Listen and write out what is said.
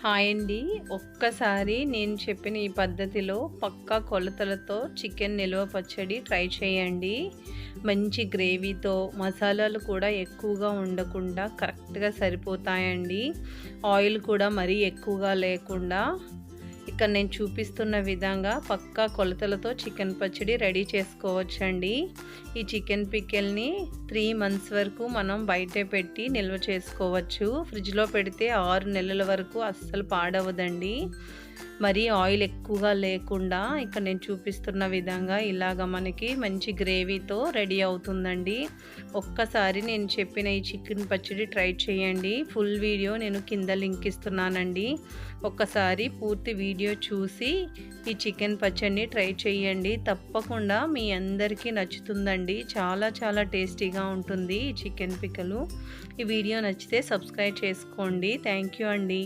Hi అండి. ఒక్కసారి నేను చెప్పిన ఈ పద్ధతిలో పక్కా కొలతలతో చికెన్ నిల్వ పచ్చడి ట్రై చేయండి. మంచి గ్రేవీతో మసాలాలు కూడా ఎక్కువగా ఉండకుండా కరెక్ట్‌గా సరిపోతాయండి. ఆయిల్ కూడా మరీ ఎక్కువగా లేకుండా ఇక్కడ నేను చూపిస్తున్న విధంగా పక్కా కొలతలతో చికెన్ పచ్చడి రెడీ చేసుకోవచ్చండి. ఈ చికెన్ పికిల్‌ని 3 మంత్స్ వరకు మనం బయటే పెట్టి నిల్వ చేసుకోవచ్చు. ఫ్రిడ్జ్‌లో పెడితే 6 నెలల వరకు అస్సలు పాడవదండి. మరీ ఆయిల్ ఎక్కువగా లేకుండా ఇక్కడ నేను చూపిస్తున్న విధంగా ఇలాగ మనకి మంచి గ్రేవీతో రెడీ అవుతుందండి. ఒక్కసారి నేను చెప్పిన ఈ చికెన్ పచ్చడి ట్రై చేయండి. ఫుల్ వీడియో నేను కింద లింక్ ఇస్తున్నానండి. ఒక్కసారి పూర్తి వీడియో చూసి ఈ చికెన్ పచ్చడిని ట్రై చేయండి. తప్పకుండా మీ అందరికీ నచ్చుతుందండి. చాలా చాలా టేస్టీగా ఉంటుంది ఈ చికెన్ పిక్కలు. ఈ వీడియో నచ్చితే సబ్స్క్రైబ్ చేసుకోండి. థ్యాంక్ యూ అండి.